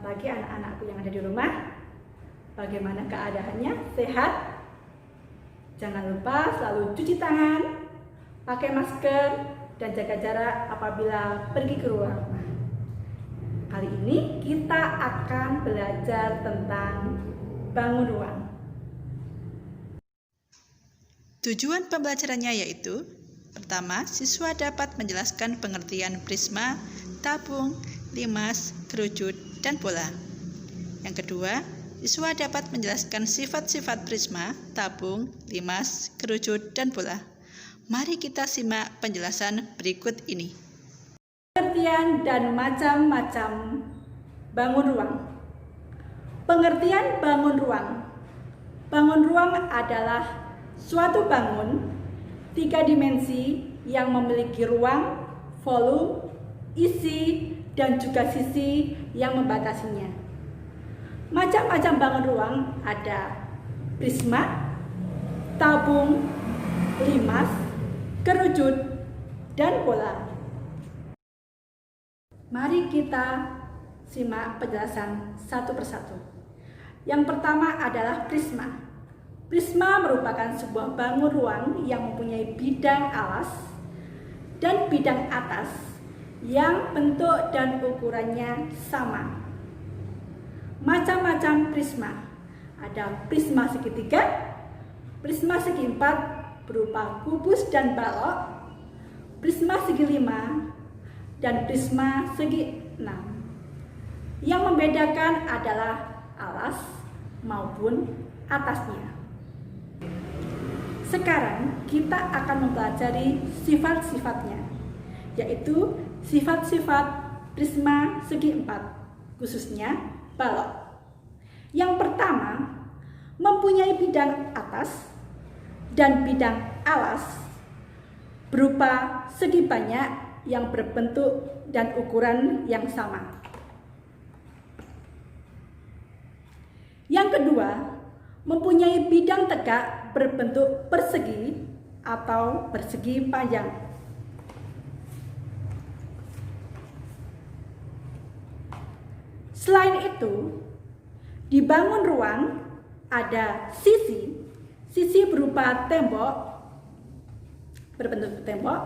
pagi anak-anakku yang ada di rumah. Bagaimana keadaannya? Sehat? Jangan lupa selalu cuci tangan, pakai masker, dan jaga jarak apabila pergi keluar rumah. Kali ini kita akan belajar tentang bangun ruang. Tujuan pembelajarannya yaitu: pertama, siswa dapat menjelaskan pengertian prisma, tabung, limas, kerucut, dan bola. Yang kedua, siswa dapat menjelaskan sifat-sifat prisma, tabung, limas, kerucut, dan bola. Mari kita simak penjelasan berikut ini. Pengertian dan macam-macam bangun ruang. Pengertian bangun ruang. Bangun ruang adalah suatu bangun 3 dimensi yang memiliki ruang, volume, isi, dan juga sisi yang membatasinya. Macam-macam bangun ruang ada prisma, tabung, limas, kerucut, dan bola. Mari kita simak penjelasan satu persatu. Yang pertama adalah prisma. Prisma merupakan sebuah bangun ruang yang mempunyai bidang alas dan bidang atas yang bentuk dan ukurannya sama. Macam-macam prisma. Ada prisma segitiga, prisma segi 4 berupa kubus dan balok, prisma segi 5, dan prisma segi 6. Yang membedakan adalah alas maupun atasnya. Sekarang kita akan mempelajari sifat-sifatnya, yaitu sifat-sifat prisma segi 4, khususnya balok. Yang pertama, mempunyai bidang atas dan bidang alas berupa segi banyak yang berbentuk dan ukuran yang sama. Yang kedua, mempunyai bidang tegak berbentuk persegi atau persegi panjang. Selain itu, di bangun ruang ada sisi berupa tembok, berbentuk tembok.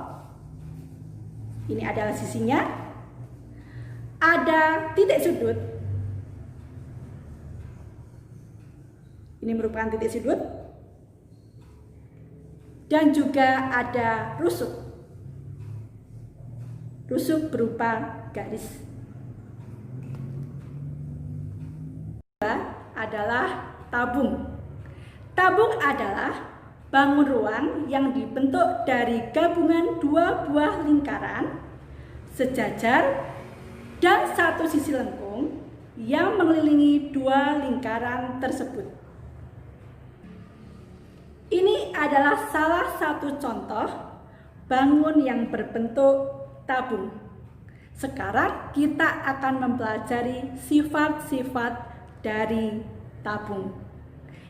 Ini adalah sisinya. Ada titik sudut. Ini merupakan titik sudut. Dan juga ada rusuk. Rusuk berupa garis. Adalah tabung. Tabung adalah bangun ruang yang dibentuk dari gabungan 2 buah lingkaran sejajar dan satu sisi lengkung yang mengelilingi 2 lingkaran tersebut. Ini adalah salah satu contoh bangun yang berbentuk tabung. Sekarang kita akan mempelajari sifat-sifat dari tabung.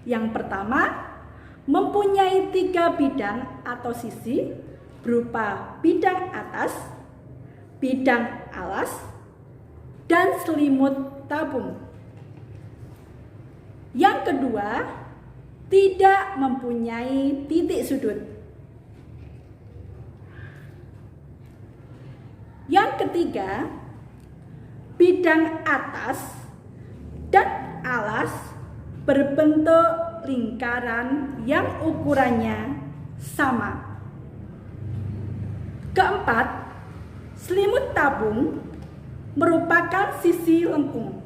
Yang pertama, mempunyai 3 bidang atau sisi berupa bidang atas, bidang alas, dan selimut tabung. Yang kedua, tidak mempunyai titik sudut. Yang ketiga, bidang atas dan alas berbentuk lingkaran yang ukurannya sama. Keempat, selimut tabung merupakan sisi lengkung.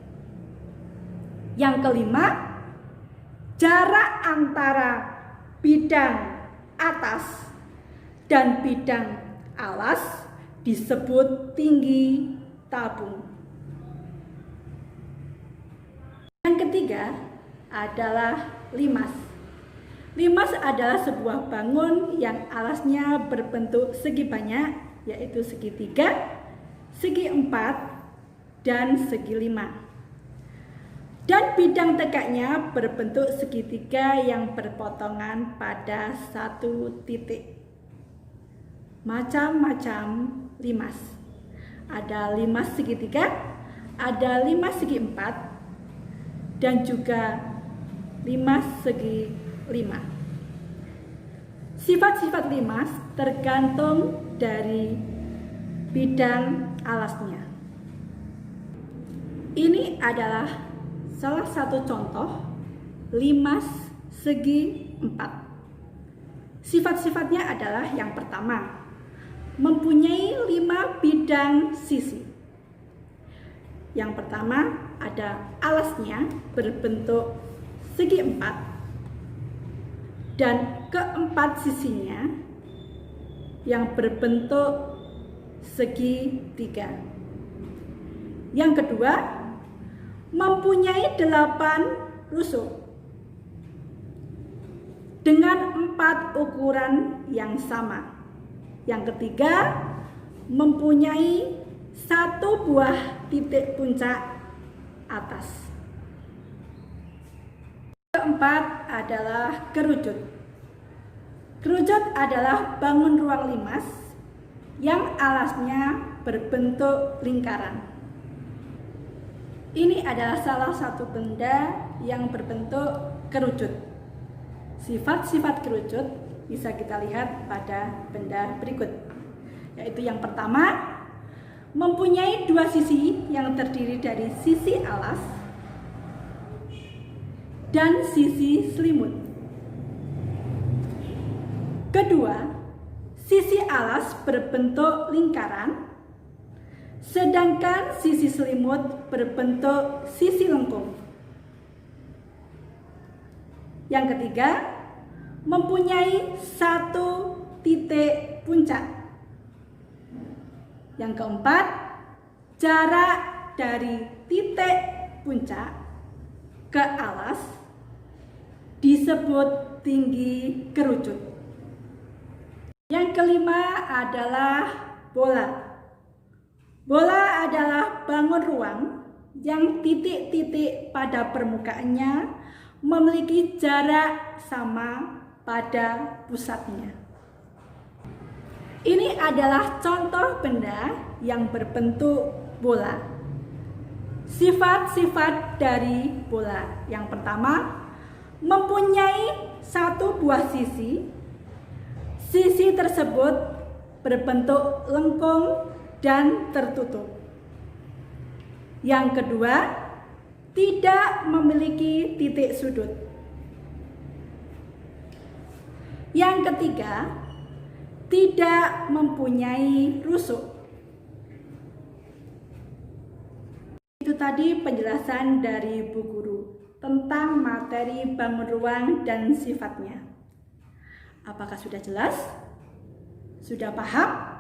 Yang kelima, jarak antara bidang atas dan bidang alas disebut tinggi tabung. Yang ketiga adalah limas. Limas adalah sebuah bangun yang alasnya berbentuk segi banyak, yaitu segi 3, segi 4, dan segi 5. Dan bidang tegaknya berbentuk segitiga yang berpotongan pada satu titik. Macam-macam limas. Ada limas segitiga, ada 5 segi 4 dan juga 5 segi 5. Sifat-sifat limas tergantung dari bidang alasnya. Ini adalah salah satu contoh limas segi 4. Sifat-sifatnya adalah yang pertama, mempunyai 5 bidang sisi. Yang pertama ada alasnya berbentuk segi 4 dan keempat sisinya yang berbentuk segi 3. Yang kedua, mempunyai 8 rusuk dengan 4 ukuran yang sama. Yang ketiga, mempunyai 1 buah titik puncak atas. Keempat adalah kerucut. Kerucut adalah bangun ruang limas yang alasnya berbentuk lingkaran. Ini adalah salah satu benda yang berbentuk kerucut. Sifat-sifat kerucut bisa kita lihat pada benda berikut, yaitu yang pertama, mempunyai 2 sisi yang terdiri dari sisi alas dan sisi selimut. Kedua, sisi alas berbentuk lingkaran, sedangkan sisi selimut berbentuk sisi lengkung. Yang ketiga, mempunyai 1 titik puncak. Yang keempat, jarak dari titik puncak ke alas disebut tinggi kerucut. Yang kelima adalah bola. Bola adalah bangun ruang yang titik-titik pada permukaannya memiliki jarak sama pada pusatnya. Ini adalah contoh benda yang berbentuk bola. Sifat-sifat dari bola. Yang pertama, mempunyai 1 buah sisi. Sisi tersebut berbentuk lengkung dan tertutup. Yang kedua, tidak memiliki titik sudut. Yang ketiga, tidak mempunyai rusuk. Itu tadi penjelasan dari Bu Guru tentang materi bangun ruang dan sifatnya. Apakah sudah jelas? Sudah paham?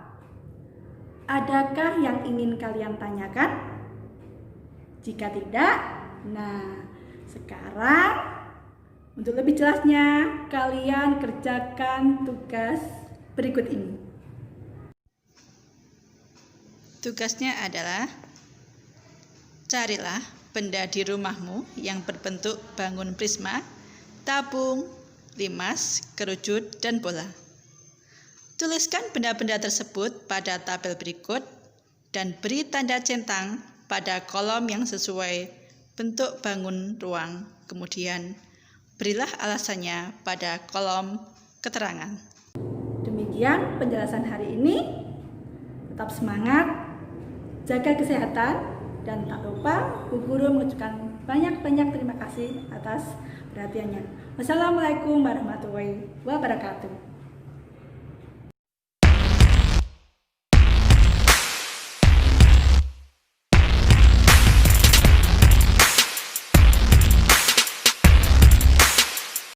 Adakah yang ingin kalian tanyakan? Jika tidak, nah sekarang untuk lebih jelasnya kalian kerjakan tugas berikut ini. Tugasnya adalah carilah benda di rumahmu yang berbentuk bangun prisma, tabung, limas, kerucut, dan bola. Tuliskan benda-benda tersebut pada tabel berikut dan beri tanda centang pada kolom yang sesuai bentuk bangun ruang. Kemudian berilah alasannya pada kolom keterangan. Demikian penjelasan hari ini. Tetap semangat, jaga kesehatan, dan tak lupa Bu Guru mengucapkan banyak-banyak terima kasih atas perhatiannya. Wassalamualaikum warahmatullahi wabarakatuh.